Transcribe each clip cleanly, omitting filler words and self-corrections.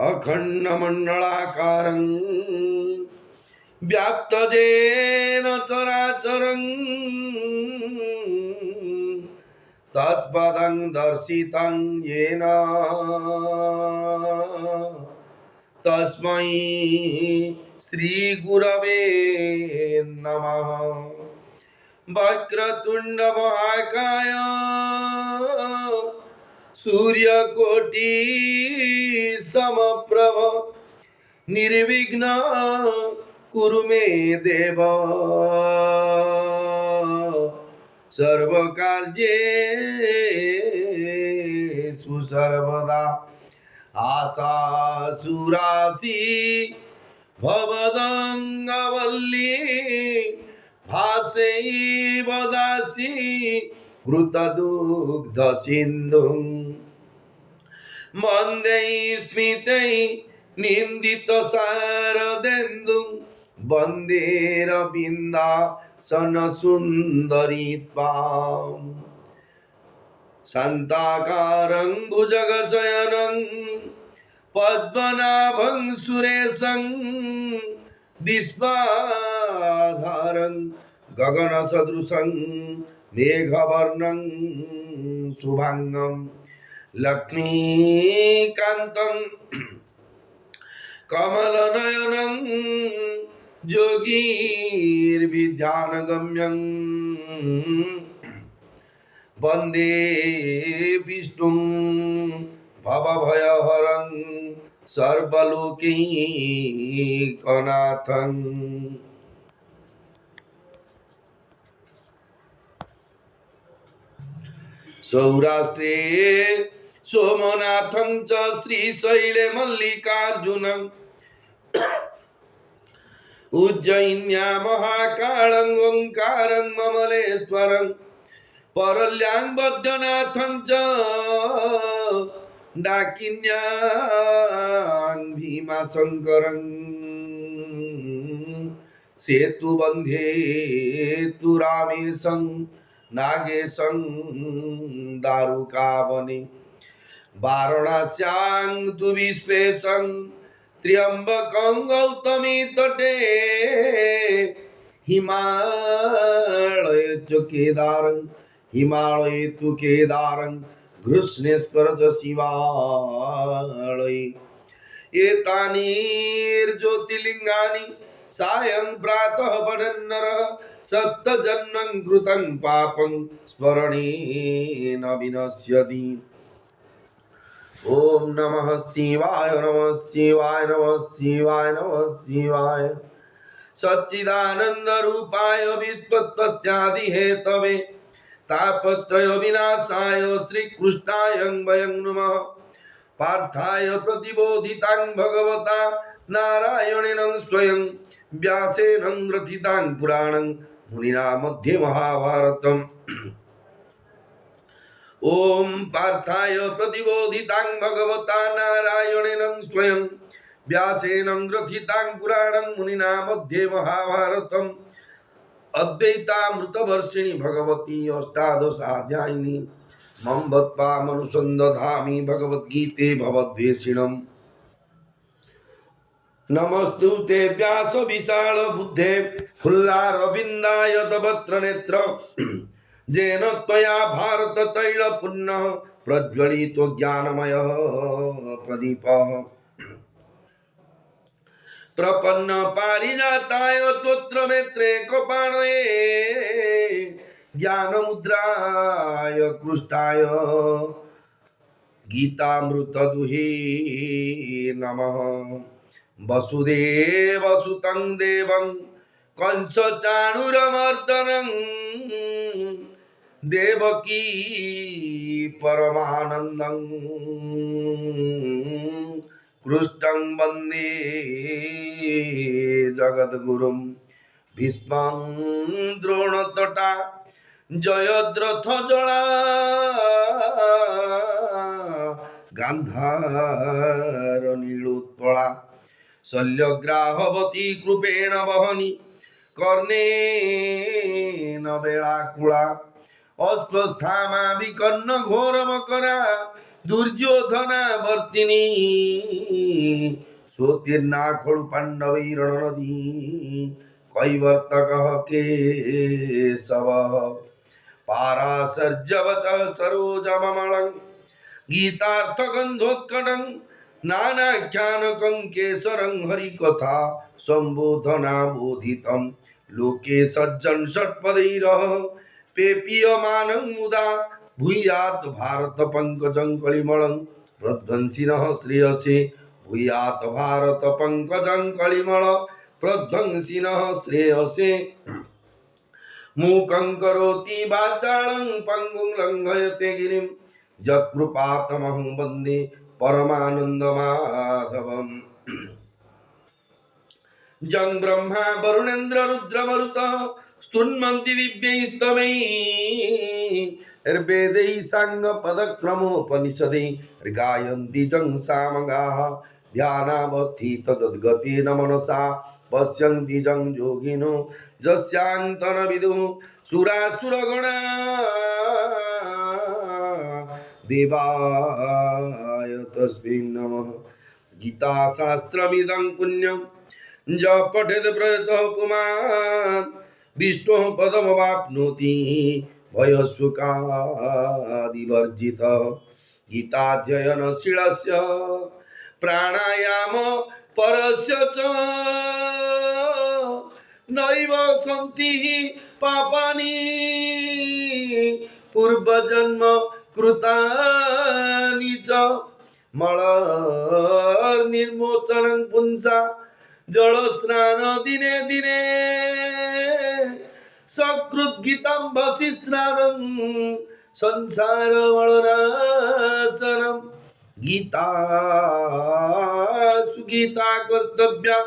अखण्डमण्डलाकारं व्याप्तजेन चराचरं तत्पदं दर्शितं येन तस्मै श्रीगुरवे नमः। वक्रतुंड महाकाय सूर्यकोटि समप्रभ निर्विघ्न कुरु मे देव सर्वकार्येषु सर्वदा आशा सुरासि भवदंगवल्ली भासैव दासी घृतदुग्ध सिन्धुं वन्दे स्मितै निन्दित शारदेन्दुं वन्दे रविन्दासन सुन्दरी त्वां शान्ताकारं भुजगशयनं पद्मनाभं सुरेशं विश्वाधारं गगनसदृशं मेघवर्णं शुभांगं लक्ष्मीकान्तं कमलनयनं योगीर्विद्यानगम्यं वन्दे विष्णुं भवभयहरं सर्वलोकैकनाथं। सौराष्ट्रे सोमनाथं च श्रीशैले मल्लिकार्जुनं उज्जयिन्या महाकालं ओंकारं ममलेश्वरं परल्यां वैद्यनाथं च डाकिन्यां भीमाशंकरं सेतुबन्धे तु रामेशं नागेशं दारुकावने वाराणस्यां तु विश्वेशं त्र्यंबकं गौतमी तटे हिमालये तु केदारं घृष्णेश्वर च शिवालये एतानिर्ज्योतिर्लिङ्गानि सायं प्रातः पठन्नरः सप्तजन्मं कृतं पापं स्मरणेन विनश्यति। ओम नमः शिवाय नमः शिवाय नमः शिवाय नमः शिवाय। सच्चिदानंद रूपाय विश्वोत्पत्त्यादि हेतवे तापत्रय विनाशाय श्रीकृष्णाय वयं नमः। पार्थाय प्रतिबोधितां भगवता नारायणेन स्वयं व्यासेन ग्रथितां पुराणं मुनिना मध्ये महाभारतम्। ओम पार्थाय प्रतिबोधितां भगवता नारायणेन स्वयं व्यासेन ग्रथितां पुराणं मुनिना मध्ये महाभारतम्। अद्वैतामृतवर्षिणी भगवती अष्टादशाध्यायिनी मम मनुसंदधामि भगवद्गीते भवद्वेषिणम्। नमस्तुते व्यास विशाल बुद्धे फुल्लारविन्दाय तवत्र नेत्र जेन त्वया भारत तैल पुण्य प्रज्वलितो ज्ञानमय प्रदीपः। प्रपन्न पारिजाताय तोत्र मेत्रे कपाणये ज्ञानमुद्राय कृष्णाय गीतामृतदुहे नमः। वसुदेवसुतं देवं कंसचाणूरमर्दनं देवकी परमानन्दं कृष्णं वन्दे जगद्गुरुं। भीष्मं द्रोणतटा जयद्रथजला गान्धारनीलोत्पला शल्यग्राहवती कृपेण वहनी कर्णेन वेलाकुला अस्वस्थामा विकर्ण घोर मकरा दुर्योधना वर्तिनी सोतीर्णा खलु पाण्डवैरणनदी कैवर्तकः केशव पाराशर्यवचः सरोजममलं गीतार्थगन्धोत्कटं नानाख्यानकं केसरं हरिकथा सम्बोधना बोधितं लोके सज्जन षट्पदैरः पेपीयमानं मुदा भूयात् भारत पंकजं कलिमलं प्रध्वंसिनः श्रेयसे भूयात् भारत पंकजं कलिमल प्रध्वंसिनः श्रेयसे मूकं करोति वाचालं पंगुं लंघयते गिरिं यत्कृपातमहं वन्दे परमानन्दमाधवम् जं ब्रह्मा वरुणेन्द्र रुद्रमरुतः स्तुन्वन्ति दिव्यैस्तवैः ऋग्वेदैः साङ्गपदक्रमोपनिषदैः गायन्ति जं सामगाः ध्यानावस्थितद्गतेन मनसा पश्यन्ति जं योगिनो यस्यान्तनविदुः सुरासुरगणा देवाय तस्मै नमः। गीताशास्त्रमिदं पुण्यं ज पठेत् प्रयतः पुमान् विष्णोः पदमवाप्नोति भयशोकादिवर्जितः। गीताध्ययनशीलस्य प्राणायाम परस्य च नैव सन्ति पापानि पूर्वजन्म कृतानि च मलनिर्मोचनं पुंसा जलस्नान दिने दिने सकृद्गीतं भसि स्नानं संसार मलनाशनं। गीता सुगीता कर्तव्या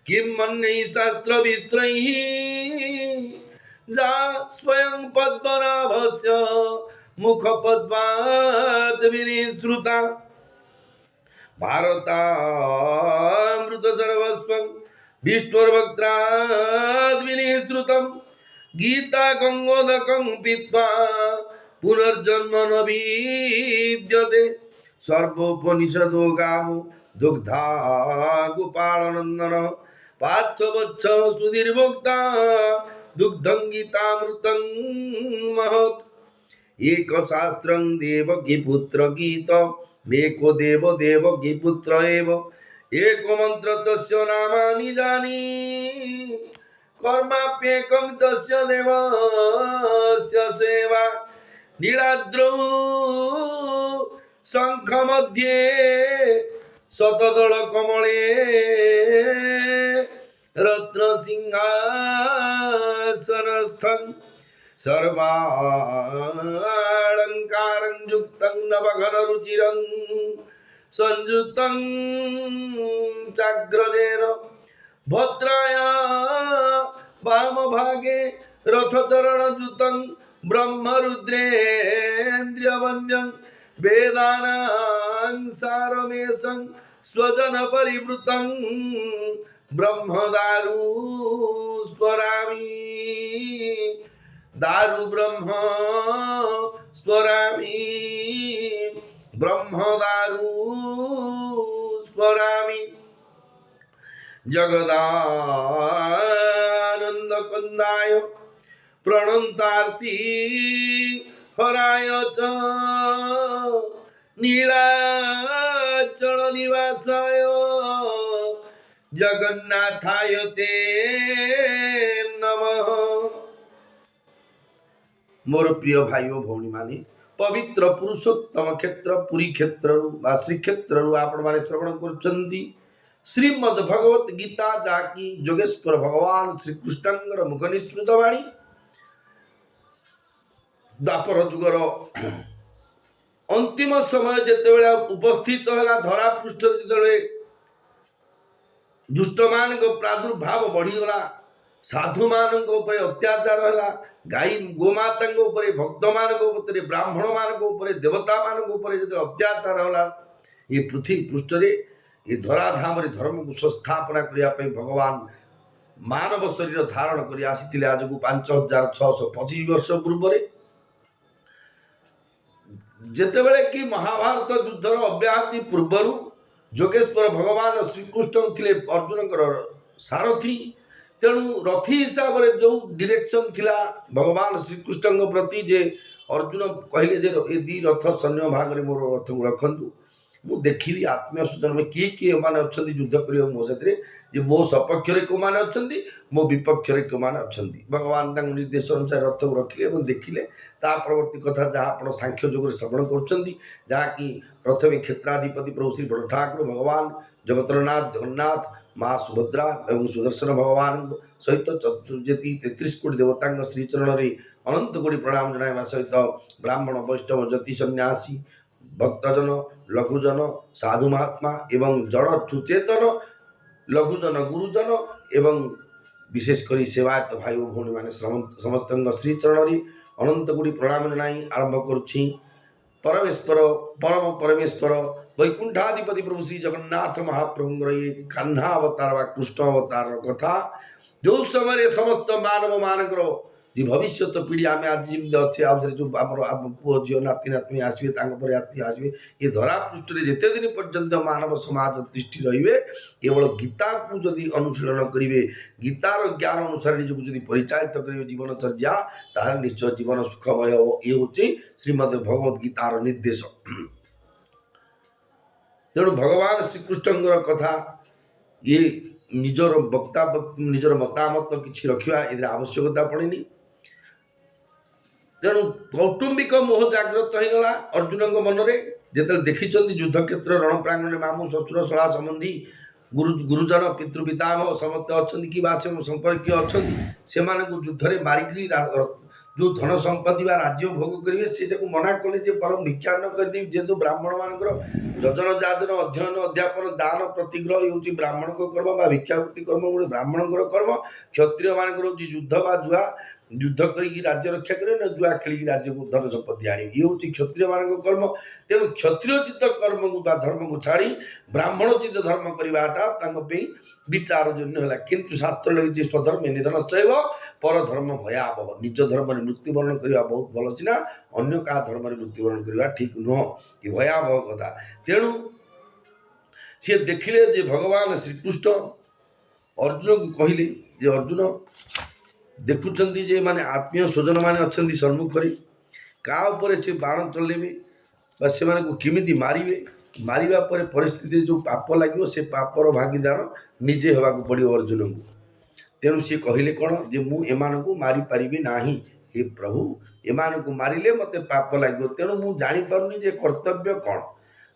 किं मन्यैः शास्त्रविस्त्रैः जा स्वयं पद्मनाभस्य मुखपद्मात् विनिसृता भारतामृत सर्वस्वं विष्णुर्वक्त्राद् विनिसृतं। गीता गङ्गोदकं पीत्वा पुनर्जन्म न विद्यते सर्वोपनिषदो गावो दुग्धा गोपालनन्दन पार्थवत्स सुधीर्भोक्ता दुग्धं गीतामृतं महत्। एक शास्त्रं देवकीपुत्र गीतम् एको देव देवकीपुत्र एव एको मंत्र तस्य नामानि जानी कर्माप्येकं तस्य देवस्य सेवा नीलाद्रौ शङ्खमध्ये शतदलकमले रत्नसिंहासनस्थं सर्वालङ्कारं युक्तं नवघनरुचिरं संयुक्तं चाग्रजेन भद्राया वामभागे रथचरणयुतं ब्रह्मरुद्रेन्द्रियवन्द्यं वेदानां सारमेशं स्वजनपरिवृतं ब्रह्मदारु स्मरामि दारु ब्रह्म स्मरामि ब्रह्मदारु स्मरामि। जगदानन्दकन्दाय प्रणन्तार्ति हराय च नीलाचल निवासाय जगन्नाथाय ते नमः। मोर प्रिय भाई भौणी माने पवित्र पुरुषोत्तम क्षेत्र पुरी क्षेत्र श्रीक्षेत्र आपण माने श्रवण करुचंती श्रीमद् भगवत गीता जाकी जोगेश्वर भगवान श्रीकृष्णंकर मुखनिसृत वाणी द्वापर जुगर अंतिम समय जेतेबेले उपस्थित होला धरा पृष्ठ जेतेबेले दुष्ट मान प्रादुर्भाव बढ़ीगला साधु मान अत्याचार है गाई गोमाता भक्त मान ब्राह्मण मान देवता मान अत्याचार है ये पृथ्वी पृष्ठ ये धराधाम धर्म को संस्थापना करने भगवान मानव शरीर धारण कर आज को 5625 वर्ष पूर्व ଯେତେବେଳେ କି ମହାଭାରତ ଯୁଦ୍ଧର ଅବ୍ୟାହତି ପୂର୍ବରୁ ଯୋଗେଶ୍ୱର ଭଗବାନ ଶ୍ରୀକୃଷ୍ଣ ଥିଲେ ଅର୍ଜୁନଙ୍କର ସାରଥୀ। ତେଣୁ ରଥୀ ହିସାବରେ ଯେଉଁ ଡିରେକ୍ସନ୍ ଥିଲା ଭଗବାନ ଶ୍ରୀକୃଷ୍ଣଙ୍କ ପ୍ରତି ଯେ ଅର୍ଜୁନ କହିଲେ ଯେ ଏ ଦୁଇ ରଥ ସୈନ୍ୟ ଭାଗରେ ମୋର ରଥକୁ ରଖନ୍ତୁ, ମୁଁ ଦେଖିବି ଆତ୍ମୀୟ ସ୍ୱଜନ କିଏ କିଏ ଏମାନେ ଅଛନ୍ତି ଯୁଦ୍ଧ କରିବାକୁ ମୋ ସାଥିରେ, ଯେ ମୋ ସପକ୍ଷରେ କେଉଁମାନେ ଅଛନ୍ତି, ମୋ ବିପକ୍ଷରେ କେଉଁମାନେ ଅଛନ୍ତି। ଭଗବାନ ତାଙ୍କ ନିର୍ଦ୍ଦେଶ ଅନୁସାରେ ରଥକୁ ରଖିଲେ ଏବଂ ଦେଖିଲେ। ତା ପରବର୍ତ୍ତୀ କଥା ଯାହା ଆପଣ ସାଂଖ୍ୟ ଯୋଗରେ ଶ୍ରବଣ କରୁଛନ୍ତି, ଯାହାକି ପ୍ରଥମେ କ୍ଷେତ୍ରାଧିପତି ପ୍ରଭୁ ଶ୍ରୀ ବଡ଼ ଠାକୁର ଭଗବାନ ଜଗତର ନାଥ ଜଗନ୍ନାଥ, ମା ସୁଭଦ୍ରା ଏବଂ ସୁଦର୍ଶନ ଭଗବାନଙ୍କ ସହିତ ଚତୁର୍ଜତି 33 କୋଟି ଦେବତାଙ୍କ ଶ୍ରୀଚରଣରେ ଅନନ୍ତ କୋଟି ପ୍ରଣାମ ଜଣାଇବା ସହିତ ବ୍ରାହ୍ମଣ ବୈଷ୍ଣବ ଜ୍ୟୋତି ସନ୍ନ୍ୟାସୀ ଭକ୍ତଜନ ଲଘୁଜନ ସାଧୁ ମହାତ୍ମା ଏବଂ ଜଡ଼ ସୁଚେତନ ଲଘୁଜନ ଗୁରୁଜନ ଏବଂ ବିଶେଷ କରି ସେବାୟତ ଭାଇ ଓ ଭଉଣୀମାନେ ସମସ୍ତଙ୍କ ଶ୍ରୀଚରଣରେ ଅନନ୍ତ କୋଟି ପ୍ରଣାମ ଜଣାଇ ଆରମ୍ଭ କରୁଛି। परमेश्वर परम परमेश्वर वैकुंठाधिपति प्रभु श्री जगन्नाथ महाप्रभुंर ये कान्हा अवतार व कृष्ण अवतार कथा जो समय समस्त मानव मानकर जी भविष्य पीढ़ी आम आज जमी अच्छे आउे जो आम पुओ झील नाती नातनी आसवे आसवे ये धरा पृष्ठ में जिते दिन पर्यंत मानव समाज तिष्ठि रे केवल गीता को जदि अनुशीलन करेंगे गीतार ज्ञान अनुसार निजक जब परिचालित करेंगे जीवनचर्या ताहले निश्चय जीवन सुखमय ये हूँ श्रीमद भगवद गीतार निर्देश। तेणु भगवान श्रीकृष्ण कथा ये निजर वक्ता निजर मतामत किसी रखा ये आवश्यकता पड़ेनी। तेणु कौटुंबिक मोह जागृत होगा अर्जुन मनरे जिते देखी युद्ध क्षेत्र रण प्रांगण में मामू शशुर शला संबंधी गुरुजन पितृपितामह समस्त अच्छा कि संपर्क अच्छा से युद्ध में मारिक जो धन संपत्ति राज्य भोग करेंगे से मना कले परम भिक्षा न करदे जेहेतु ब्राह्मण मानकर जजन जाजन अध्ययन अध्यापन दान प्रतिग्रह ये ब्राह्मण कर्म बा भिक्षावृत्ति कर्म गोटे ब्राह्मण कर्म। क्षत्रिय मानकर हूँ युद्ध बा जुआ युद्ध करी राज्य रक्षा करेंगे ना जुआ खेल राज्य को धन संपत्ति आने ये हूँ क्षत्रिय मान कर्म। तेणु क्षत्रियोचित कर्म को धर्म को छाड़ी ब्राह्मणोचित धर्म करने विचार जन्य है। किंतु शास्त्र लगी स्वधर्म निधन चैव पर धर्म भयावह निज धर्म मृत्युवरण करने बहुत भल सीना अन्य क्या धर्म मृत्युवरण करने ठीक नुह कि भयावह कथा। तेणु सी देखिले जे भगवान श्रीकृष्ण अर्जुन को कहले जे अर्जुन देखुं जे माने आत्मीय स्वजन मैंने अच्छा सम्मुखें क्या से बाण चलेबे से किमिति मारे मारिबा पर परिस्थिति जो पाप लगे से पापर भागीदार निजे होगा पड़ो अर्जुन को। तेणु सी कहले कौन जे मु एमान को मारी पारिबी नाही हे प्रभु एमान को मारिले मते पाप लगे। तेणु मु जानी पारुनी जे कर्तव्य कौन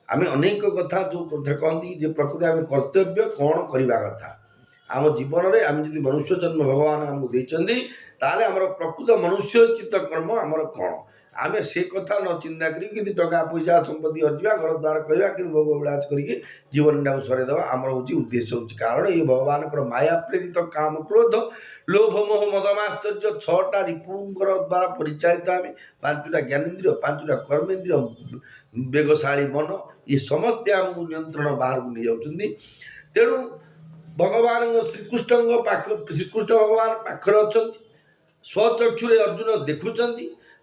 आमे अनेक कथा जो कथा कहती जे प्रकृति आम कर्तव्य कौन करवा कथा आम जीवन में आम जब मनुष्य जन्म भगवान आमको देते ताले आमर प्रकृत मनुष्योचित कर्म आमर कौन आम से कथा न चिंता करी टका पैसा संपत्ति अर्जा घर द्वार करवा कि भोग विलास करके जीवन टाक सरईदेवा आमर हूँ उद्देश्य हो। कारण ये भगवान माया प्रेरित काम क्रोध लोभ मोह मदमाश्चर्य 6टा रिपुंर द्वारा परिचालित आम 5टा ज्ञानेन्द्रिय 5टा कर्मेन्द्रिय वेगशाली मन ये समस्त आमको नियंत्रण बाहर को नहीं जाऊँ। तेणु भगवान श्रीकृष्ण पाख श्रीकृष्ण भगवान पाखरे अच्छा स्वचक्षुरे अर्जुन देखुं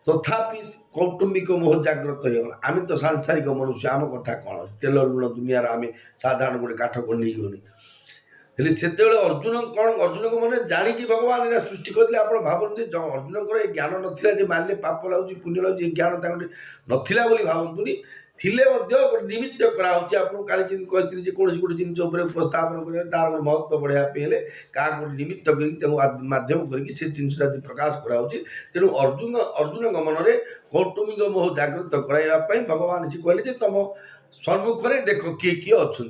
तथापि कौटुंबिक मोह जागृत होगा। आम तो सांसारिक मनुष्य आम कथा कौन तेल लुण दुनिया आम साधारण गोटे काठ को नहीं गनी से अर्जुन कौन अर्जुन को मैंने जाणी भगवान यहाँ सृष्टि करते आप भावती अर्जुन ज्ञान नाला मारे पाप लगुच पुण्य लगुच ज्ञान नाला भावतुनि थिले गोटे निमित्त कराऊँच आपको काली कही कौन गोटे जिन उपस्थापन करें तार गोटे महत्व बढ़ापे क्या गोटे निमित्त करध्यम करके जिनसा प्रकाश कराऊँच। तेणु अर्जुन अर्जुन मन में कौटुंबिक मोह जागृत कराइवाई भगवान से कहले तुम सम्मुखें देख किए किए अच्छा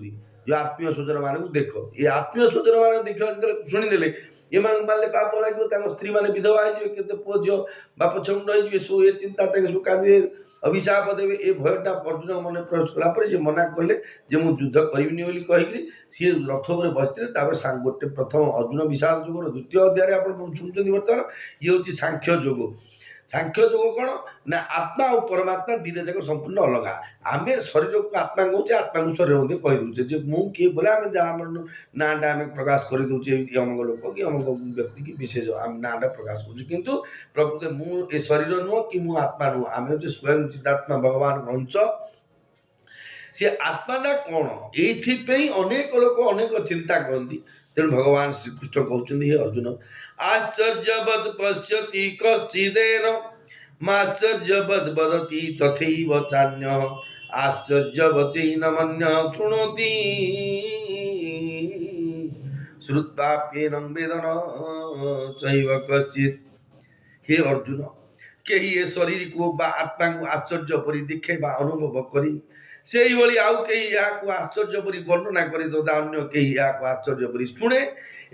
जो आत्मीय स्वजन मान देख ये आत्मीय स्वजन मान देखा शुणीदे ये मारे पाप लगे स्त्री मैंने विधवा हो पुओ झी बाप छमुंड हो सब ये चिंता सब कांदे अभिशाप देवे ये भयटा अर्जुन मन प्रवेश कलापर से मना कले मुझे युद्ध करी कहीकि सी रथ पर बसते गोटे प्रथम अर्जुन विषाद जोगर द्वितीय अध्याय आप शुणुं बर्तमान ये हूँ सांख्य जोग। सांख्य योग कौन ना आत्मा और परमात्मा दुईटा जाक संपूर्ण अलग आम शरीर को आत्मा कहे आत्मा को शरीर मध्य कहीदे जे मु किए बोले आम जहाँ नाटा आम प्रकाश कर दूचे अमक लोक कि अमक व्यक्ति की विशेष आम नाटा प्रकाश कर प्रकृत मु शरीर नुह कि मु आत्मा नुह आम हूँ स्वयं चिदात्मा भगवान अंश सी आत्माटा कौन ये अनेक लोक अनेक चिंता करती तेणु भगवान श्रीकृष्ण कहते हे अर्जुन आश्चर्यवत् पश्यति कश्चिदेन माश्चर्यवद् वदति तथैव चान्यः आश्चर्यवचैन मन्यः शृणोति श्रुत्वाप्येनं वेदन चैव कश्चित्। हे अर्जुन कहीं ये शरीर को बा आत्मा को आश्चर्य परी देखे बा अनुभव करी से ही आउ कहीं यहाँ आश्चर्य परी वर्णना कर तथा अन्य कहीं यहाँ आश्चर्य परी शुणे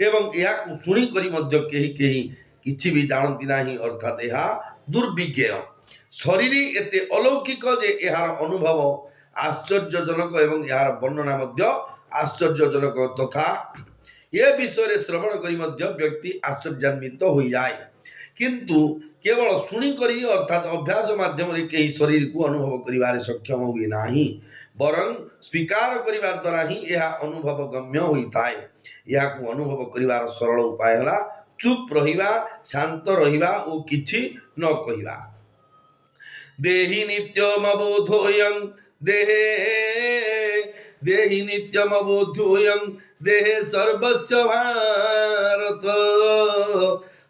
एवं यहाँ शुणी करी मध्य कहीं कहीं किसी भी जानती नहीं अर्थात यह दुर्विज्ञ शरीर एते अलौकिक जे यार अनुभव आश्चर्यजनक एवं यार वर्णना मध्य आश्चर्यजनक तथा ये विषय श्रवण करी मध्य व्यक्ति आश्चर्यान्वित हो जाए किंतु केवल शुणी करी अर्थात अभ्यास माध्यम कहीं शरीर को अनुभव करिवारे सक्षम हुए नाही बरं स्वीकार करिवा द्वारा ही यह अनुभव गम्य होता है। यह को अनुभव करिवार सरल उपाय है चुप रहिबा शांत रहिबा और किछि न कहिबा। देहि नित्यमबोधोयं देहे देहि नित्यमबोधोयं देहे सर्वस्य भारत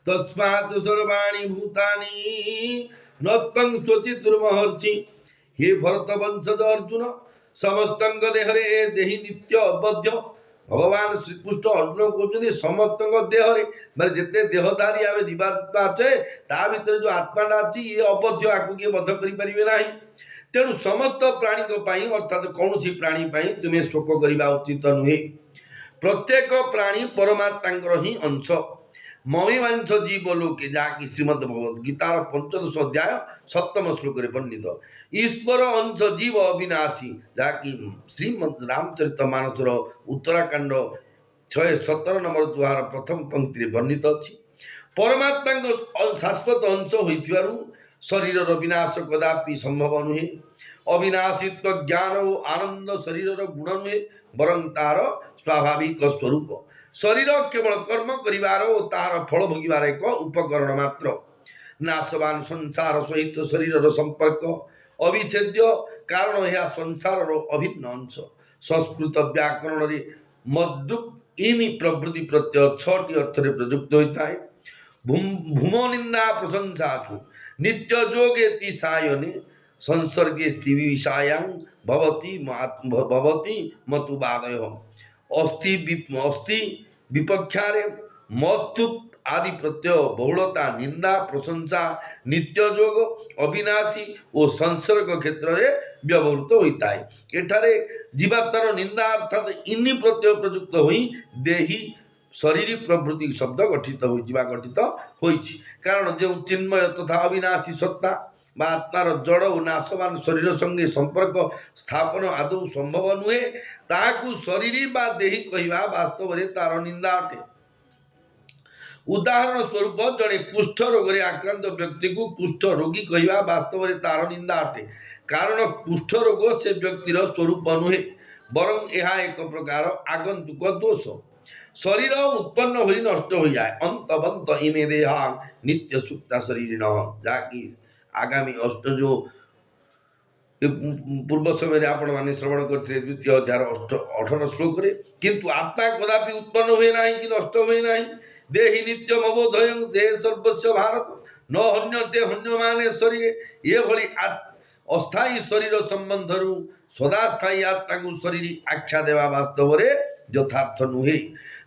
तस्मात् सर्वाणि भूतानि न त्वं स्वचितुर्महर्षि। हे भरत वंशज अर्जुन समस्त देहरे देहि नित्य अबध्य भगवान श्रीकृष्ण अर्जुन कहते समस्त देहरे माने जिते देहधारी आवे जीवात्मा अच्छे ता भीतर जो आत्माटा अच्छी ये अबध्य आपको किए बद्ध करें तेणु समस्त प्राणी अर्थात कौन सी प्राणी तुम्हें शोक करने उचित नुहे। प्रत्येक प्राणी परमात्मा ही अंश ममीमांस जीव लोके जहाँकि श्रीमद भगवद गीतार 15 अध्याय 7 श्लोक वर्णित ईश्वर अंश जीव अविनाशी जहाँकि श्रीमद रामचरित मानसर उत्तराखंड 617 नंबर द्वार प्रथम पंक्ति वर्णित अच्छी परमात्मा शाश्वत अंश होइथिबारु शरीर विनाश कदापि संभव नुहे। अविनाशित्व ज्ञान और आनंद शरीर गुण नुहे बरं तार स्वाभाविक स्वरूप शरीर केवल कर्म करिवार और तार फल भोगिबार एक उपकरण मात्र नाशवान संसार सहित शरीर संपर्क अविच्छेद्य कारण यह संसार अभिन्न अंश। संस्कृत व्याकरण रे मद्दुप इनि प्रवृत्ति प्रत्यय 6टी अर्थ रे प्रयुक्त होता है। भूमो निंदा प्रशंसासु नित्य जोगे तिसायने संसर्गे स्थिविषायां भवति मतुबादय अस्ति विपक्षारे मतु आदि प्रत्यय बहुलता निंदा प्रशंसा नित्य जोग अविनाशी और संसर्ग क्षेत्र में व्यवहृत होता है। एठारे जीवात्मार निंदा अर्थात इन्नी प्रत्यय प्रयुक्त होई देही शरीर प्रवृत्ति शब्द गठित होइछि कारण जो चिन्मय तथा अविनाशी सत्ता बा आत्मार जड़ और नाशवान शरीर संगे संपर्क स्थापन आदौ संभव नुहे ताकू शरीर बा देही कहवा वास्तव में तार निंदा अटे। उदाहरण स्वरूप जड़े कुष्ठ रोग आक्रांत व्यक्ति को कुष्ठ रोगी कहवा वास्तव में तार निंदा अटे कारण कुष्ठ रोग से व्यक्तिर स्वरूप नुहे बरं यह एक प्रकार आगंतुक दोष शरीर उत्पन्न हो नष्ट हो जाए अंतबंत इमे देहा नित्य सुप्ता शरीर जहाँकि आगामी अष्ट जो पूर्व समय आपण मैंने श्रवण करते द्वितीय अध्याय 18 श्लोक रे किंतु आत्मा कदापि उत्पन्न हुए ना कि नष्ट हुए ना देहि नित्यम अबोधयं देह सर्वस्व भारत न हन्यते हन्यमाने शरीर ये भली अस्थायी शरीर संबंध सदास्थायी आत्मा को शरीर आख्या देवा वास्तव रे यथार्थ नुहे।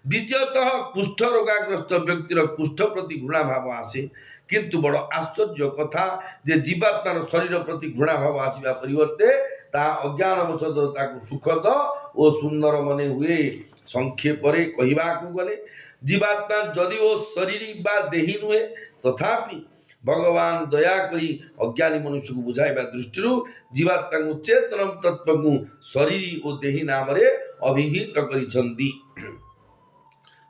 द्वितीयतः कुष्ठ रोगाग्रस्त व्यक्तिर कुष्ठ प्रति घृणा भाव आसे किंतु बड़ आश्चर्य कथा जे जीवात्मार शरीर प्रति घृणा भाव आसवा परिवर्ते ता अज्ञानवशत सुखद और सुंदर मने हुए। संक्षेप कहवाकू गले जीवात्मा जदि वो शरीर बा देही नुहे तथापि भगवान दया करी अज्ञानी मनुष्य को बुझाइबा दृष्टि जीवात्मा को चेतन तत्व को शरीर और देही नाम रे अभिहित करिसंती।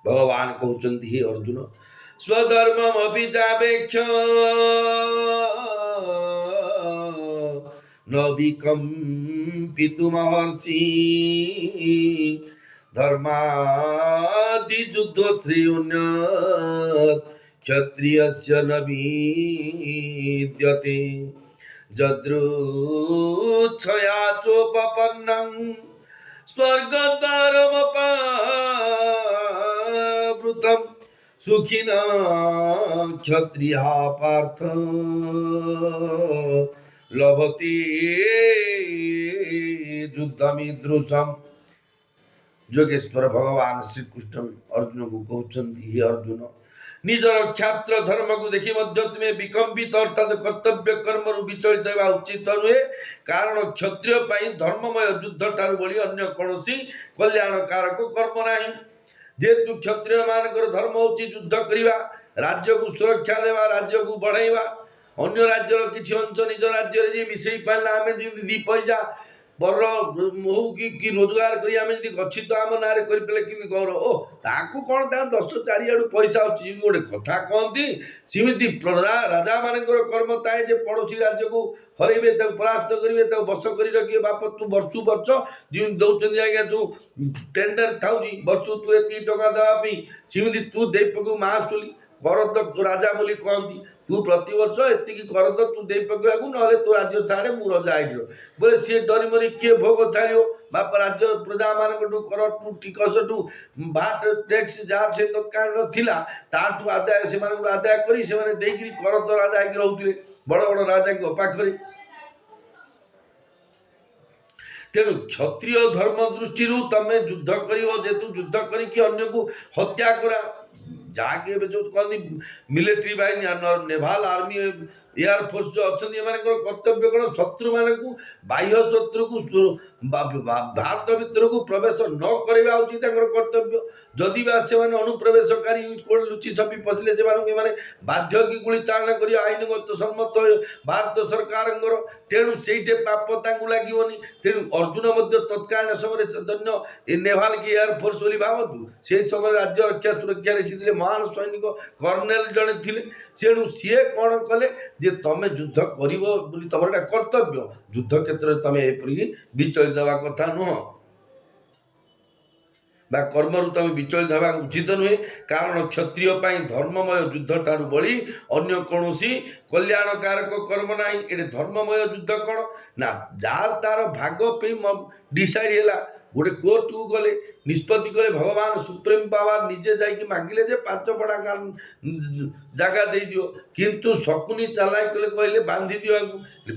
भगवान कहते हे अर्जुन स्वधर्ममपि चापेक्ष्य न विकम्पितुमहर्षि धर्मादियुद्धोत्रियुन्यत् क्षत्रियस्य न विद्यते जदृच्छया चोपपन्नं स्वर्गद्वारमपावृतं सुखिनः क्षत्रियः पार्थ लभते युद्धमीदृशम्। जोगेश्वर भगवान श्रीकृष्ण अर्जुन को कहते हे अर्जुन निजर क्षात्र धर्म को देखि मध्य तुम्हें विकम्पित अर्थात कर्तव्य कर्म विचलित होगा उचित नुहे कारण क्षत्रिय धर्ममय युद्ध ठार बड़ी अन्य कौन कल्याणकारक कर्म नहीं जेहेतु क्षत्रिय मानकर धर्म होची युद्ध करवा राज्य को सुरक्षा देवा राज्य को बढ़ाइबा अन्य राज्य किसी अंश निज राज्य मिसई पारा आम दी पैसा बर हो कि रोजगार करी आम गच्छित आम ना कि गौरव ओ ताकू कौन दस चारिआडू पैसा अच्छी गोटे कथा कहती सेमती राजा मान कर्म थाए पड़ोसी राज्य को हरइबे परास्त करेंगे बस कर रखिए बाप तू वर्षु वर्ष जी दौरान आज्ञा जो टेंडर था वर्षु तू ये टका देवाई सेमती तू दे पकू मासुली कर तो राजा बोली कहती तू प्रति वर्ष एति कर तो तू दे पकड़ू ना तू राज्य छाड़े मु रजा आईर बोले सी डरी मरी किए भोग छाड़ो बाप राज्य प्रजा मान कर टू टिकस टू बाट टैक्स जहाँ से तत्काल थिला ताठू आदाय से आदाय करी से कर तो राजा आईकी रोते बड़ बड़ राजा पाखे तेणु क्षत्रिय धर्म दृष्टि तमें युद्ध कर जेतु युद्ध करके अन्य को हत्या करा जहाँकि जो कहते मिलिट्री बाहिनी नेभाल आर्मी एयरफोर्स जो अच्छा कर्तव्य कौन शत्रु मान बाह्य शत्रु को भारत भितर को प्रवेश न करवा उचित कर्तव्य जदि से अनुप्रवेशकारी लुचि छपी पशिले से बाध्य की गुली चालन कर आईनगत सम्मत भारत सरकार तेणु से पाप लगे तेणु अर्जुन तत्काल समय धन्य नेभाल की एयरफोर्स बोली भावतु से समय राज्य रक्षा सुरक्षा महान सैनिक कर्णेल जड़े थे तेणु सी कौन कले जे तमें युद्ध कर तुम कर्तव्य युद्ध क्षेत्र में तुम एपरिक विचलित हवा कथा नुह कर्म तुम विचलित हवा उचित नुहे कारण क्षत्रिय धर्ममय युद्ध ठार बड़ी अन्य कौन कल्याणकारक कर्म ना ये धर्ममय युद्ध कौन ना जार तार भाग पे डिसाइड है गोटे कोर्ट को गले निष्पत्ति कले भगवान सुप्रीम पावर निजे जाकि मागिले जे 5 पड़ा जगह दे दियो किंतु शकुनी चालाई कले कहले बांधी दियो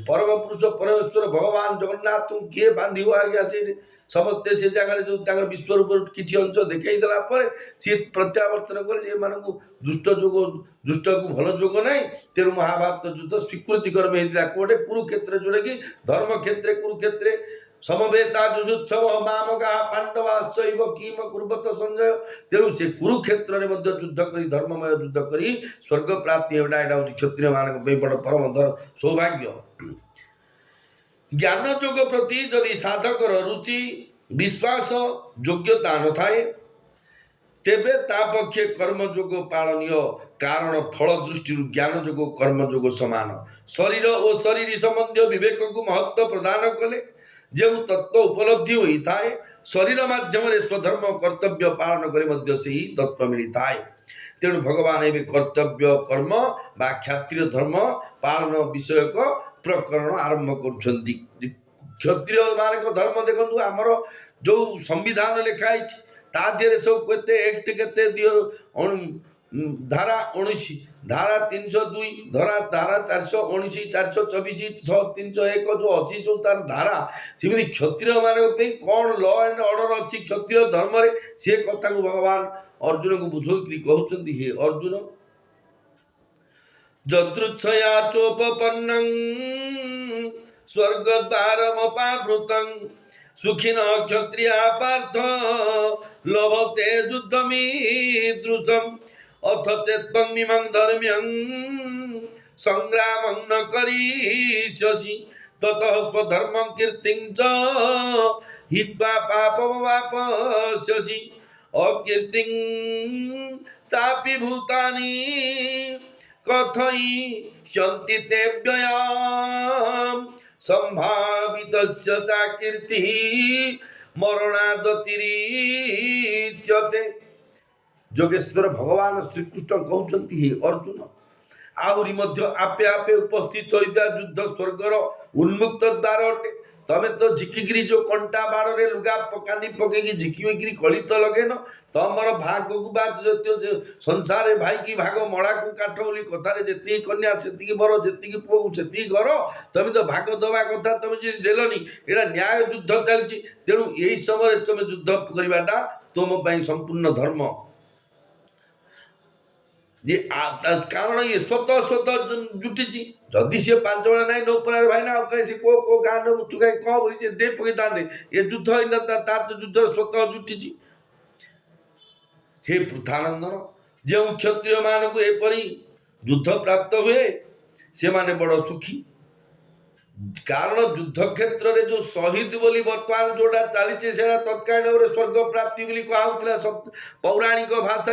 परम पुरुष परमेश्वर भगवान जगन्नाथ किए बांधी आज्ञा से समस्ते से जगह जो विश्वरूप किसी अंश देखई देला पर सी प्रत्यावर्तन कले जे मानक दुष्ट जोग दुष्ट को भल जोग ना तेणु महाभारत युद्ध स्वीकृति कर्म होता कोटे कुरुक्षेत्र जोड़े कि धर्म क्षेत्र कुरुक्षेत्र समवेता जुजुत्सव मामगा पांडवाश्चैव किम कुर्वत संजय तेणु से कुरुक्षेत्र में युद्ध करी धर्ममय युद्ध करी स्वर्ग प्राप्ति एटा क्षत्रिय मान बड़ परम सौभाग्य ज्ञान जोग प्रति जदि साधकर रुचि विश्वास योग्यता न थाए तेबे ता पक्षे कर्मयोग पालनीय कारण फल दृष्टि ज्ञान जोग कर्मयोग समान शरीर और शरीर संबंधी विवेक को महत्व प्रदान कले जो तत्व उपलब्धि होता है शरीर माध्यम स्वधर्म कर्तव्य पालन करे से ही तत्व मिलता है तेणु भगवान एवं कर्तव्य कर्म बा क्षत्रिय धर्म पालन विषयक प्रकरण आरंभ कर क्षत्रिय मान धर्म देखु आमर जो संविधान लिखाई तादेह सब केते एक्ट केते धारा 19 धारा 302 धारा 419 424 301 जो अच्छी जो तार धारा सेमती क्षत्रिय मान कौन लॉ एंड ऑर्डर अच्छी क्षत्रिय धर्म रे से कथा को भगवान अर्जुन को बुझोकरी कहउछंती हे अर्जुन जदृच्छया चोपपन्नं स्वर्गद्वारमपावृतं सुखिनः क्षत्रिया पार्थ लभते युद्धमीदृशम् अथ चेत्त्वमिमं धर्म्यं संग्रामं न करिष्यसि ततः स्वधर्मं कीर्तिं च हित्वा पापमवाप्स्यसि अकीर्तिं तापि भूतानि कथयिष्यन्ति ते व्ययाम् सम्भावितस्य च कीर्तिः मरणादतिरिच्यते। जोगेश्वर भगवान श्रीकृष्ण कहते हे अर्जुन आहरी मध्य आपे आपे उपस्थित होता युद्ध स्वर्गर उन्मुक्त द्वार अटे। तमे तो झिकिकी जो कंटा बाण रे लुगा पकानी पकईकी झिकी कलित लगेन तमर भाग को बात संसार भाई की भाग मड़ा को काठ बोली कथार जी कन्या से बर जी पुओ से घर तुम तो भाग दवा कथा तुम देलनी एटा न्याय युद्ध चलती तेणु यही समय तुम युद्ध करवाटा तुम संपूर्ण धर्म जे कारण ये स्वतः स्वतः जुटी जदि सी पांच बड़ा ना नौ भाई ना कहीं को गाँ तू कहीं कह बोली दे पकई था ये युद्ध ही ना तार तो युद्ध स्वतः जुटी हे पृथानंदन जो क्षत्रिय मानक एपरी युद्ध प्राप्त हुए से माने बड़ सुखी कारण युद्ध क्षेत्र में जो शहीद बोली वर्तमान जोड़ा चली तत्कालीन भाव स्वर्ग प्राप्ति बोली कहला पौराणिक भाषा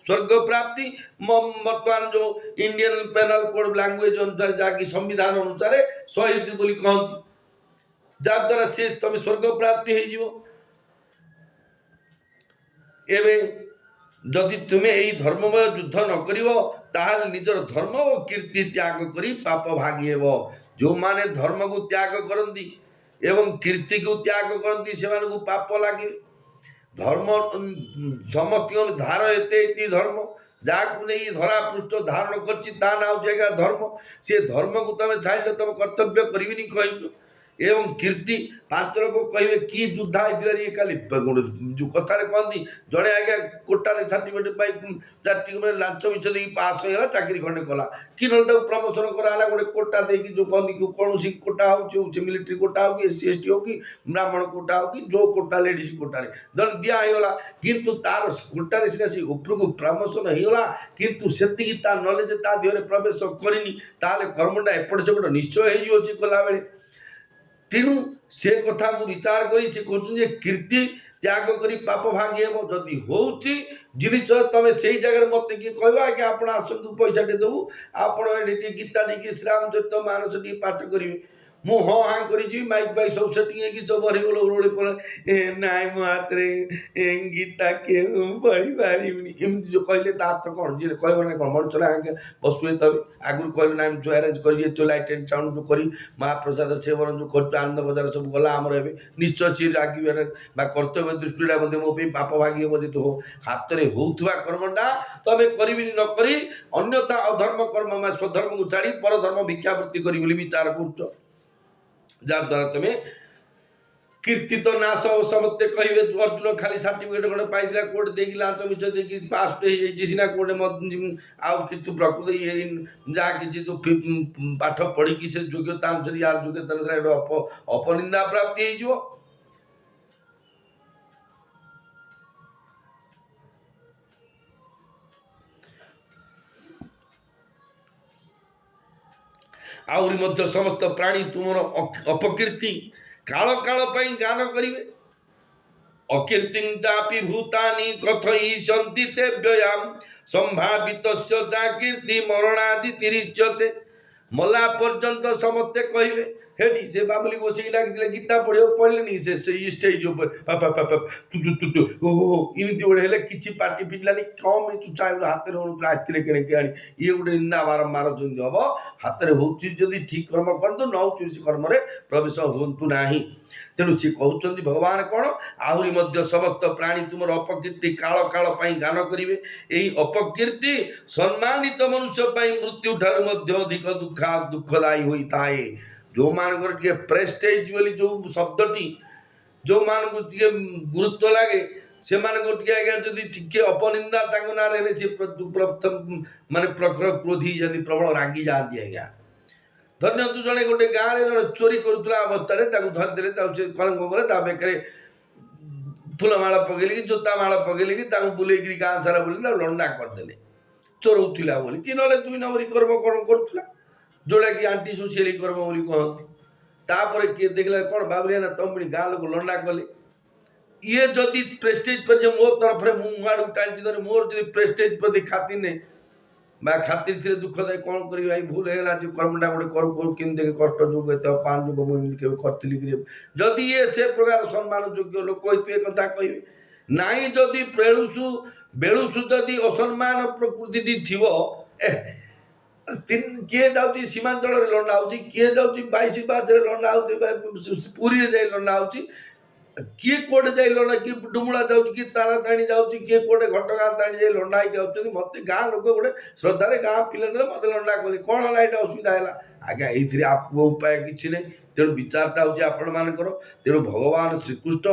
स्वर्ग प्राप्ति वर्तमान जो इंडियन पेनल कोड लैंग्वेज अनुसार जहाँकि संविधान अनुसार शहीद बोली कहती जहाद्वारा सी तुम स्वर्ग प्राप्ति हो जदि तुम्हें यही धर्ममय युद्ध न कर निजर धर्म और कीर्ति त्याग करी पाप भागी हेब। जो माने धर्म को त्याग करती एवं कीर्ति को त्याग करती से पाप लगे। धर्म समस्त धार एत धर्म जहाँ नहीं धरा पृष्ठ धारण कर धर्म से धर्म को तुम छाड़े तुम कर्तव्य करी कह एवं कीर्ति पांच लोग कहे कि युद्धा ये खाली जो कथार कहती जड़े आज्ञा कोटार सर्टिफिकेट पाई चार लाच मिछ दे पास होगा चाकरी खंडे कला कि ना प्रमोशन कराला गोटे कोटा देकी जो कहती कौन कोटा हो मिलिट्री कोटा हो कि SC ST हो कि ब्राह्मण कोटा हो कि जो कोटा लेडीज कोटा जन दिगला किंतु तार कोटार सीना से उपरको प्रमोशन होगा किंतु से नॉलेज ता देहरे प्रवेश करनी कर्मटा एपट सेपट निश्चय हो कला बेले। तेणु से कथा को विचार करी से कहते कीर्ति त्याग करी पाप भागी हे जदि हो जिनिस तुम से जगह मत किए कह आज्ञा आप आसतु पैसा टे देवु आप गीता टी श्रीरामचरित मानस टी पाठ करेंगे मु हाँ हाँ कर माइक बाइक सब सेटिंग सब भरगल ओड़ी पड़े ना मो हाथ में गीता के पढ़ी पारि एमती जो कहले अर्थ कौन जी कह ना कौन मनुष्य पशु तब आगुरी कहले ना जो आरेज कर लाइट एंड साउंड जो कर महाप्रसाद सेवन जो कर आनंद बजार सब गला आमर ए निश्चय सी रागे कर्तव्य दृष्टि मो पाप भागी हे जी हो हाथ में होता कर्मटा तुम करी नक अन्यथा अधर्म कर्म स्वधर्म को छाड़ी परधर्म भिक्षावृत्ति करी विचार कर जहाद्वारा तुम्हें कीर्ति तो नाश समस्ते कहे अर्जुन खाली सर्टिफिकेट खंडे पाई कोर्ट देकी लाच मिछ देकी पास सीना कोर्ट आउ कि प्रकृत ये जहाँ कि जो पाठ पढ़ी से योग्यता अनुसार यार योग्यता अपनिंदा प्राप्ति हो आहरी मध्य समस्त प्राणी तुम अपकीर्ति काल काल पाई गान करिवे अकीर्तिं चापि भूतानि कथयिष्यन्ति ते व्ययाम संभावितस्य चा कीर्ति मरणादि तिरिच्यते। मला पर्यंत समस्ते कहिवे हेडी से बाबुली बसई लागिले गीता पढ़ले से स्टेज ऊपर ओहो इमती गोटे हेले किछि पार्टी फिटलानी कम चुचा हाथ में होनुला आसते केणे आनी ये गोटे निंदा बारंबार जमी हम हाथ में होदी ठीक कर्म करतु न हो कर्म प्रवेश हूँ ना। तेणु सी कहते भगवान कौन आहरी मध्य समस्त प्राणी तुम अपकीर्ति काल काल पाई गान करेंगे यही अपकीर्ति सम्मानित मनुष्य मृत्यु ठार अधिक दुखदायी होता है। जो मानकर टे प्रेस्टेज बोली जो शब्दटी जो मान गुरुत्व लगे से आज्ञा जदि टे अपनिंदा ना से प्रथम माने प्रखर क्रोधी जदि प्रबल रागी जाती आज्ञा धन्य तू जड़े गोटे गाँव में चोरी करुला अवस्था धरदे कलंक कले बेकर फूलमाल पकड़े कि जोता माल पकड़े कि बुले गाँ सारा बुले लंडा करदे चोरौला बोली कि ना 2 नंबर कर्म कौन करुला जोड़ा कि आंटी सोशियल कर्म बोली कहती तापर किए देखला कौन बाबुलिया ना तुम गाँ लोग लंडा कले ये जदि प्रेस्टेज पर जे मो तरफ रे मुआड़ टाणी धरी मोर जदि प्रेस्टेज प्रति खातिर नहीं बा खातिर थे दुखदायी कौन करी भाई भूल है जो कर्मटा गोटे करू करू केमती कष्ट जुग एत पान जुग मुझे केवे करी जदि ये से प्रकार सम्मान योग्य लोक ये कथा कहे नाई जदि प्रेणुसु बेणुसु जदि असम्मान प्रकृति थी किए जाऊँगी सीमांचल लंडा हो किए जाऊँगी 22 बाजरे लंडा हो पुरी जाए लंडा हो किए कोटे जाए लंडा किए डुमुड़ा जाऊँ कि तारा ताणी जाऊँ किए कोटे घटगाँ ताणी जाए लंडा ही मत गाँ लोक गोटे श्रद्धा गाँ पिले मत लंडा कले कौन है यहाँ असुविधा है आज्ञा ये आप उपाय किसी नहीं तेणु विचारटा हूँ आपण मानकर तेणु भगवान श्रीकृष्ण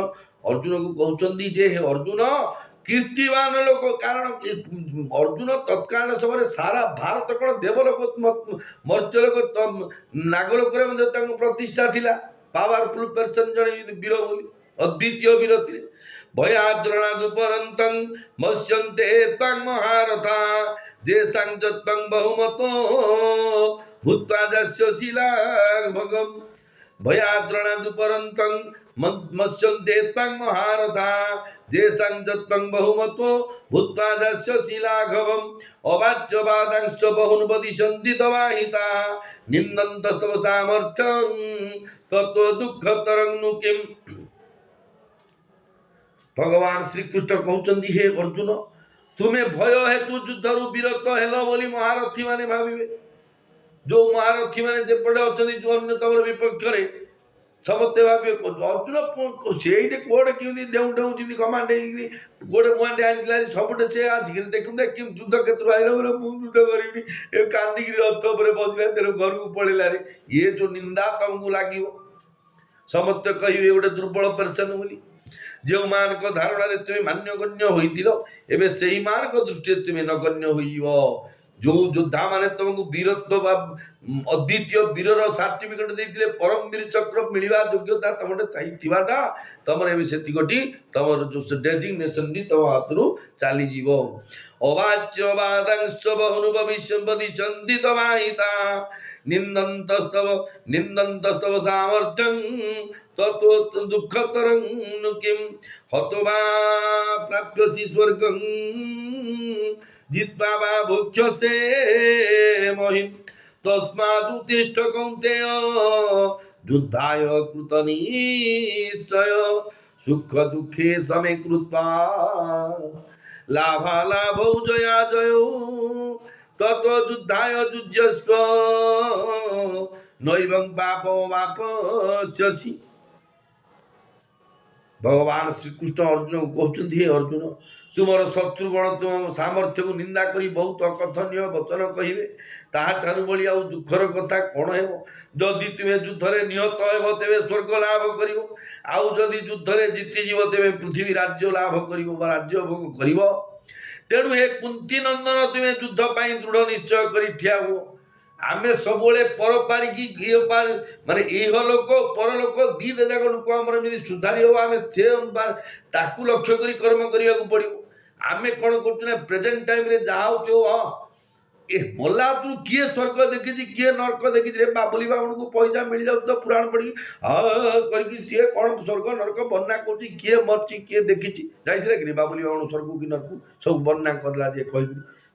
अर्जुन को कहते जे हे अर्जुन कीर्तिवान लोक कारण अर्जुन तत्काल समय सारा भारत कौन देवलोक मर्त्यलोक नागलोक प्रतिष्ठा थिला पावरफुल पर्सन जड़े वीर बोली अद्वितीय वीर थे भयाद्रणादुपरन्तं मत्स्यन्ते त्वं महारथा जेषां च त्वं बहुमतो भूत्वा जस्य शिलाभगम् भयाद्रणादुपरन्तं मत्स्यन्ते त्वं महारथा जेषां च त्वं बहुमतो भूत्वा जस्य शिलाघवम् अवाच्यवादांश्च बहुन् वदिष्यन्ति तवाहिता निन्दन्तस्तव सामर्थ्यं ततो दुःखतरं नु किम्। भगवान श्रीकृष्ण कहते हे अर्जुन तुम्हें भय हेतु युद्धर विरत हेल बोली महारथी माने भाविबे जो महारथी माने जेपटे अच्छा जो अन्य तमर विपक्ष समस्ते भावे अर्जुन से कोड़े केमी डेऊ डेऊ जी कमांड गोटे मुआटे आनिला सबुटे से आज देखते युद्ध क्षेत्र आइला बोले मुझे युद्ध करी कांदिक रथ पर बजला तेरे घर को पड़ेगा ये जो निंदा तुमको लगे समस्ते कहे गोटे दुर्बल पर्सन बोली जो मान धारणा तुम्हें मान्यगण्य होते से ही मान दृष्टि तुम्हें नगण्य हो जो योद्धा माने तुमको वीरत्व अद्वितीय वीरर सर्टिफिकेट देते परम वीर चक्र मिलवा योग्यता तुम थीटा तुम से तुम जो डेजिग्नेशन तुम हाथ चलीज अवाच्यवादांश्च बहुनुभविष्यन्ति तवाहिता निन्दन्तस्तव सामर्थ्यं ततो दुःखतरं नु किं हतो वा प्राप्यसि स्वर्गं जित्वा वा भोक्ष्यसे महिं तस्मादुत्तिष्ठ कौन्तेय युद्धाय कृतनिश्चय सुख दुःखे समे कृत्वा लाभालाभौ जया जयो ततो युद्धाय युज्यस्व नैवं पापो वापस्यसि। भगवान श्रीकृष्ण अर्जुन को कहते हे अर्जुन तुमर शत्रुगण तुम सामर्थ्य को निंदा करी बहुत अकथनीय वचन कहे ताहार बड़ी आउ दुखर कथा कौन है जदि तुम्हें युद्ध में निहत हो तेरे स्वर्ग लाभ कर आउ जदि युद्ध में जीतिजीव तेरे पृथ्वी राज्य लाभ कर राज्य भोग कर तेणु हे कुंती नंदन तुम्हें युद्ध पाई दृढ़ निश्चय कर ठिया हो आमे सबले पर पारिकी माने इह लोक परलोक दीटा जाक लोक आम सुधारी हम आम से ताकू लक्ष्य कर कर्म करने को पड़ो आमे कौन कर प्रेजेंट टाइम रे जहाँ हो हाँ ए मल्ला तू किए स्वर्ग देखी किए नर्क देखी रे बाबुली बाबू को पैसा मिल जाऊ तो पुराण पढ़ी हाँ करके सी कौन स्वर्ग नर्क बन्ना कर किए मरची किए देखी जाइए कि बाबुली बाबू स्वर्ग कि नर्क सब बन्ना करला जे कह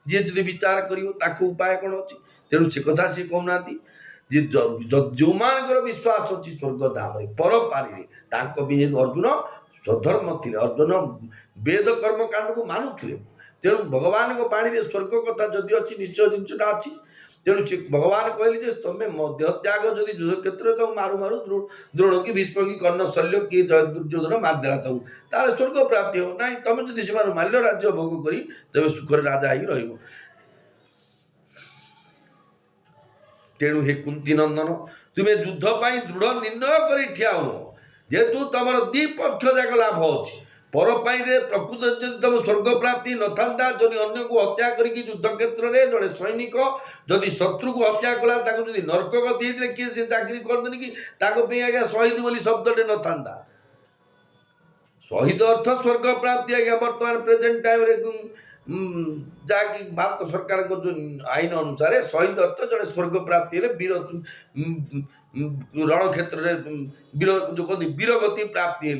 जी जब विचार कर उपाय कौन अच्छी तेणु से कथा सी कहना जो मान विश्वास अच्छी स्वर्ग धाम पर पारी अर्जुन स्वधर्म थे अर्जुन वेद कर्म कांड को मानुले तेणु भगवान को पानी स्वर्ग कथा जदि अच्छी निश्चय जिनटा अच्छी तेणु से भगवान कहले तुम्हें देह त्याग जदि युद्ध क्षेत्र में मारू मारू द्रोण की भीष्म की कर्ण शल्य किए दुर्योधन मारदेला तुम तार स्वर्ग प्राप्ति हो ना तुम जदि से माल्य राज्य भोग करी तेज सुखर राजा ही रही तेणु हे कुंती नंदन तुम्हें युद्ध पाई दृढ़ निर्णय कर ठिया हो जेहेतु तुम द्विपक्ष जाक लाभ अच्छी पर प्रकृत जब तुम स्वर्ग प्राप्ति न था जदि अन्य को हत्या करके युद्ध क्षेत्र में जड़े सैनिक जदि शत्रु को हत्या कला नर्क गति होते किए से चाकरी करदेनि कि आज्ञा शहीद बोली शब्दटे न था शहीद अर्थ स्वर्ग प्राप्ति आज्ञा बर्तमान प्रेजेंट टाइम रे जहाँकि भारत सरकार को जो आईन अनुसार शहीद अर्थ जड़े स्वर्ग प्राप्ति वीर रण क्षेत्र में वीर जो कहते वीर गति प्राप्ति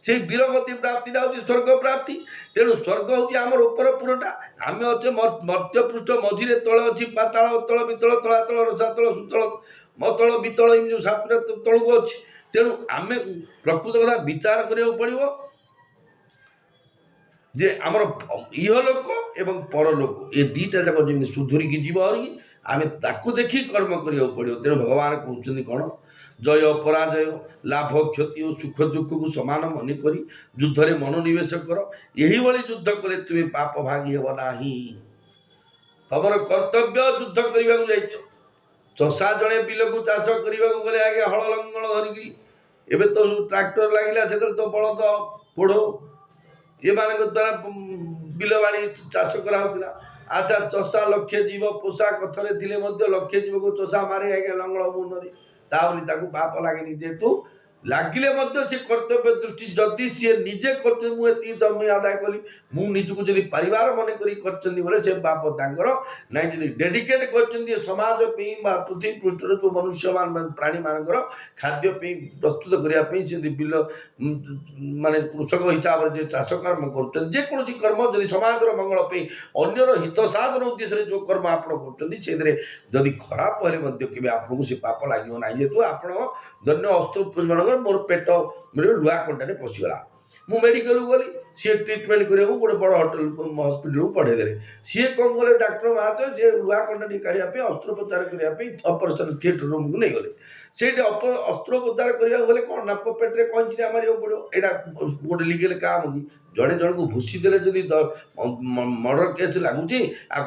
से वीरगति प्राप्ति हूँ स्वर्ग प्राप्ति तेणु स्वर्ग हूँ आमर उपर पुरटा आम अच्छे मर्त्यपृष्ठ मझिरे तले अच्छी पाताल तल वितल तलातल रसातल सुतल मतल वितल जो सात तल को अच्छी तेणु आम प्रकृत कथा विचार करा पड़ो जे आमर इहलोक एवं परलोक ये दुईटा जाक जमी सुधुरी जीव आम ताकू देखी कर्म करा पड़ो तेणु भगवान कहते कौन जय पराजय लाभ क्षति और सुख दुख को समान मन कर युद्ध में मनोनिवेश कर यही युद्ध कले तुम्हें पाप भागी हेब ना तमर कर्तव्य युद्ध करने को चषा जड़े बिल को चाष करने गले आगे हल लंगल धरिकी एवं तो ट्राक्टर लगिला से तो बलद पोढ़ ये द्वारा बिल बाड़ी चाष कराला अच्छा चषा लक्षे जीव पोषा कथरे थे लक्षे जीव को चषा मारे आगे लंगल मुंडे ताबली ताकू पाप लागेनि जेहेतु लागिले से कर्तव्य दृष्टि जदि सी निजे कर मुझे जमी आदाय कली मुझको जब परिवार मन कर से पाप तांकर नाई जब डेडिकेट कर समाज पृथ्वी पृष्ठ जो मनुष्य मान प्राणी मानकर खाद्य प्रस्तुत करने बिल माने कृषक हिसाब से चाष कर्म करोसी कर्म जदि समाज मंगल अन्यर हित साधन उद्देश्य जो कर्म आप जदि खराब हेल्ले आपको से पाप लगे ना जेहेतु आप धन्य अस्त मोर पेट मेरे लुआ कंटाने पशिगला मु मेडिकल गली सी ट्रिटमेंट करने गोटे बड़ होटेल हस्पिटाल को पठेदे सी कौन गले डाक्टर महाशय सी लुआ कंटा काढ़ापी अस्त्रोपचार करने ऑपरेशन थिएटर रूम को नहीं गले से अस्त्रोपचार करने गले कौन ना पेटे कंचिया मारे पड़ो यहाँ गोटे लिगल काम कि जड़े जन को भूसी देले जदि मर्डर केस लगुच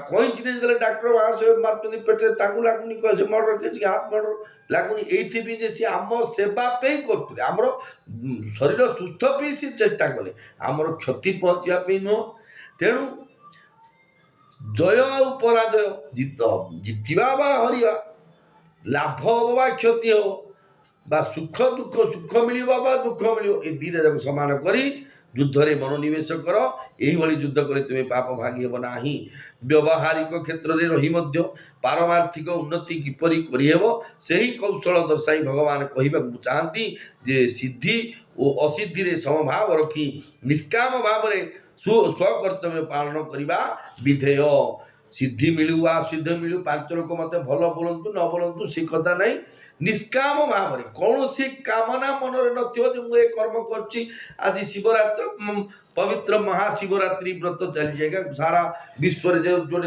कईचि जो डाक्टर महाशय मार्च पेटे लगुनि मर्डर केस हाफ मर्डर लगुनि ये सी आम सेवा कर आमर शरीर सुस्थ पे सी चेष्टा कले आमर क्षति पहुँचापी नुह तेणु जय पराजय जित जितवा हरिया लाभ हम बा क्षति हो बा सुख दुख सुख मिल दुख मिल ये दुईटा जाक सामान करी युद्ध में मनोनिवेश कर यही युद्ध कर तुम्हें पाप भागी हेब ना व्यावहारिक क्षेत्र में रही पारमार्थिक उन्नति किपरि करिहेब सही कौशल दर्शाई भगवान कहवा चाहती जे सिद्धि और असिद्धि रे समभाव रखी निष्काम भाव में स्वकर्तव्य पालन करने विधेय सिद्धि मिलू असिद्ध मिलू पांच लोक मत भल बोलतु न बोलतु से कथा नहीं निष्काम भाव में कौन सी कामना मन मुझे कर्म कर शिवरात्र पवित्र महाशिवरात्रि व्रत चली जाएगा सारा विश्व जो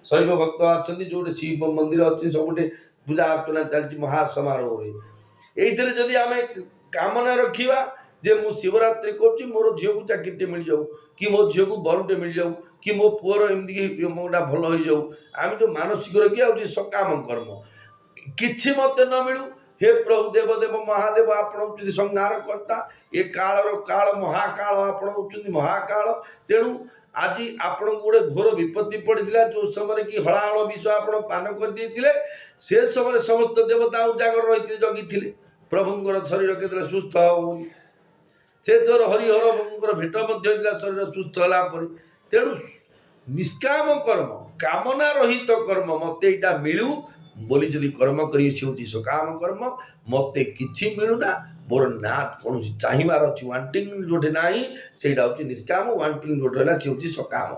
शैव भक्त अच्छा जो शिव मंदिर अच्छे सबुटे पूजा अर्चना चलती महासमारोह ये आम कामना रखा जे मु शिवरात्रि कर मोर झील को चाकरी मिल जाऊ कि मो झील को बरुटे मिल जाऊ कि मो पुअर एमती मोटा भल हो जाऊ आम जो मानसिक रखिए सकाम कर्म किछि मत न मिलू हे प्रभु देवदेव महादेव आप संहार करता ये कालर काल महाकाल आप महाकाल तेणु आज आपण गोटे घोर विपत्ति पड़ता जो समय कि हलाहल विष आप पान कर से समय समस्त देवता उजागर रही जगी प्रभुंर शरीर के सुस्थ होनी से तोर हरिहर भेट शरीर सुस्थ है तेणु निष्काम कर्म कामना रहित कर्म मत यहाँ मिलू बोली जदि कर्म करी से हूँ सकाम कर्म मत कि मिलूना मोर ना कौन चाहबार अच्छी वांटिंग जोटे ना से हूँ निष्काम वांटिंग जोटे है सी हूँ सकाम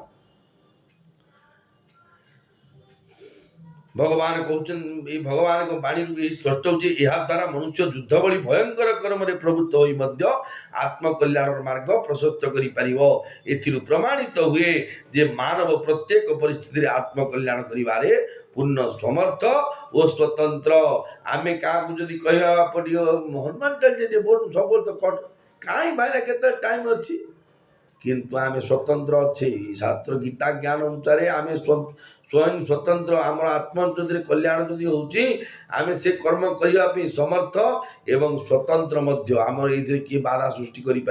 भगवान कहते भगवान को बाणी यही स्पष्ट होची द्वारा मनुष्य युद्ध भली भयंकर कर्म प्रवृत्त हो आत्मकल्याण मार्ग प्रशस्त कर प्रमाणित हुए जे मानव प्रत्येक परिस्थिति आत्मकल्याण करिवारे पूर्ण समर्थ और स्वतंत्र आमे क्या जदि कहवा पड़ो हनुमान चालीसा बोल सब तो कट कहीं भाई के टाइम अच्छी किंतु आमे स्वतंत्र अच्छे शास्त्र गीता ज्ञान अनुसार आम स्वयं स्वतंत्र आम आत्मा जदि कल्याण जदि होची आमे से कर्म करने समर्थ एवं स्वतंत्र मध्य आमर ये किए बाधा सृष्टि करें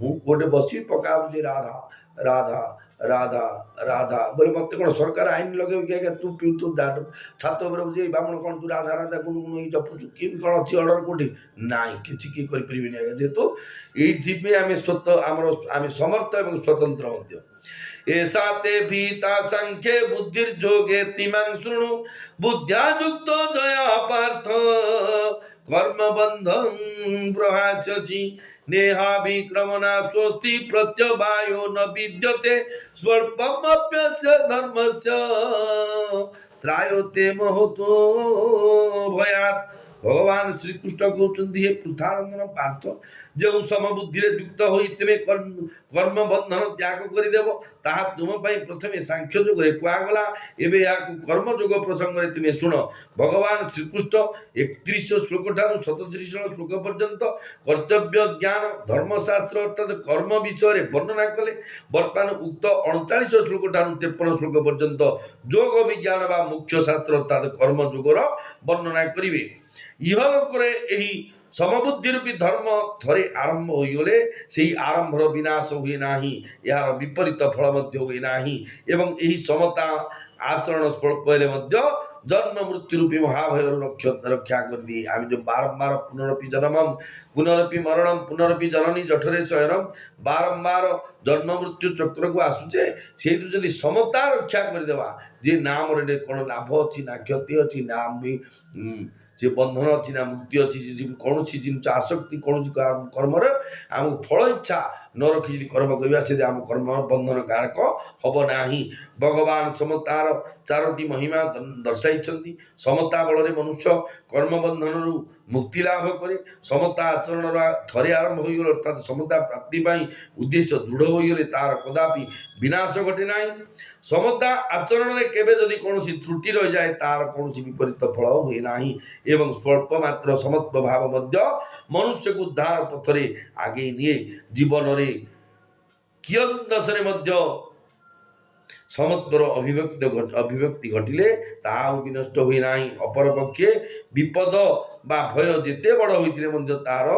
मु गोटे बस पका राधा राधा राधा राधा बोले मत कौन सरकार आईन लगे क्या तू पी तू छात बुझे बामण कौन तू राधा राधा गुणगुण जपुचु कि कौन अच्छी अर्डर कौटी ना कि करें जेहेतु ये आम स्वत आम समर्थ एवं स्वतंत्र मध्य ऐसा ते भीता संख्ये बुद्धिर्जोगे तिमां शृणु बुद्ध्या युक्त जया पार्थ कर्मबन्धं प्रहास्यसि नेहा विक्रमणा स्वस्ति प्रत्यवायो न विद्यते स्वल्पमप्यस्य धर्मस्य त्रायते महतो भयात्। भगवान श्रीकृष्ण कहते हे पृथानंदन पार्थ जो समबुद्धि युक्त हो तुम कर्म बंधन त्याग करदेव ताहा तुम प्रथमे सांख्य जोग कहगला एवं या कर्म जोग प्रसंग में तुम्हें शुण। भगवान श्रीकृष्ण 31 श्लोक ठार 37 श्लोक पर्यंत कर्तव्य ज्ञान धर्मशास्त्र अर्थात कर्म विषय वर्णना कले। बर्तमान उक्त 39 श्लोक ठार 53 श्लोक पर्यंत योग विज्ञान व मुख्य शास्त्र अर्थात कर्म जोगर वर्णना करेंगे। इहलोकरे एही समबुद्धि रूपी धर्म थरे आरंभ होइगले सेही आरंभर विनाश हुए नाही, यार विपरीत फल मध्य हुए नाही एवं एही समता आचरण स्वल्प हेले मध्य जन्म मृत्यु रूपी महाभयर रक्षा कर दिए। आम जो बारंबार पुनरपि जन्मम पुनरपि मरणम पुनरपि जननी जठरे शयनम बारंबार जन्म मृत्यु चक्र को आसुचे से जदि समता रक्षा करदेवा जे नाम रे कौन लाभ अच्छी ना क्षति अच्छी नाम भी जे बंधन अच्छी ना मुक्ति अच्छी कौन जिन आसक्ति कौन कर्म आम फल इच्छा न रखी कर्म करवा से आम कर्म बंधन कारक हम ना। भगवान समतार चारोटी महिमा दर्शाई समता बल मनुष्य कर्म बंधन मुक्ति लाभ करे। समता आचरण थरे आरंभ हो गल अर्थात समता प्राप्ति उद्देश्य दृढ़ हो गले तार कदापि विनाश घटे ना। समता आचरण में केवे जदि कौन त्रुटि रही जाए तार कौन विपरीत फल हुए ना एवं स्वल्प मात्र समत्व भाव मध्य मनुष्य को उद्धार पथरे आगे निए। जीवन रे कियदशरे मध्य समत्वर अभिव्यक्ति घटिले ताहा विनष्ट हुए ना। अपरपक्षे विपद बा भय जेते बड़ होइतिले मध्य तार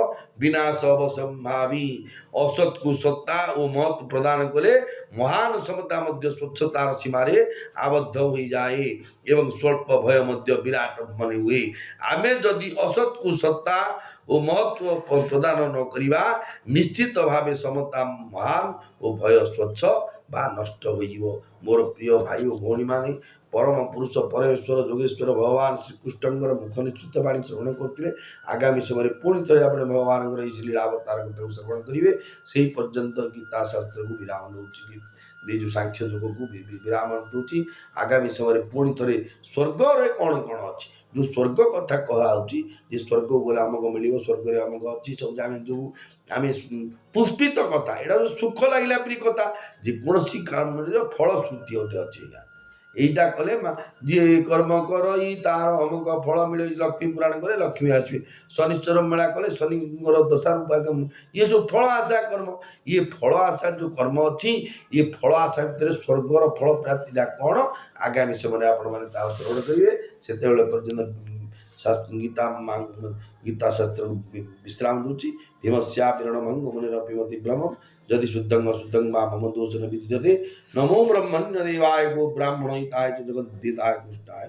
विनाश अवसंभावी। असत को सत्ता और महत्व प्रदान कले महान समता मध्य स्वच्छतार सीमारे आबद्ध हो जाए एवं स्वल्प भय मध्य विराट मन हुए। आमे जदि असत को सत्ता और महत्व प्रदान न करिबा निश्चित भावे समता महान और भय स्वच्छ बा नष्ट हो। मोर प्रिय भाई और भौणी माने परम पुरुष परमेश्वर जोगेश्वर भगवान श्रीकृष्णଙ୍କର मुख निश्चित बाणी श्रवण करते। आगामी समय पुणी थे आप भगवान लीलावतार कथा श्रवण करेंगे। से पर्यंत गीता शास्त्र को विराम दूसरी जो सांख्य जोग को विराम दूसरी। आगामी समय पुणी थे स्वर्ग कौन कौन अच्छी जो स्वर्ग कथा कहुच्छी जे स्वर्ग गले आमको मिल स्वर्ग आमको अच्छी सब आम जो आम पुष्पित कथा यहाँ जो सुख लगे प्रिय कथा जेकोसी कर्म फल श्रुति गोटे अच्छे এইটা কলে যে কর্ম করই তার অমুক ফল মিলে। লক্ষ্মী পুরাণ করে লক্ষ্মী আসবে। শনিশ্চর মেলা কলে শনির দশা ये सब फल आशा कर्म ये फल आशा जो कर्म अच्छी ये फल आशा भितर स्वर्गर फल प्राप्तिटा कौन आगामी समय आप श्रवण करेंगे। से पर्यटन गीता शास्त्र विश्राम दूची। भीमस्या विरणभंग मुनिरपिमति ब्रह्म यदि शुद्धं अशुद्धं वा मम दोष न विद्यते। नमो ब्रह्मण्य देवाय गो ब्राह्मण हिताय च जगद्दिताय कृष्णाय।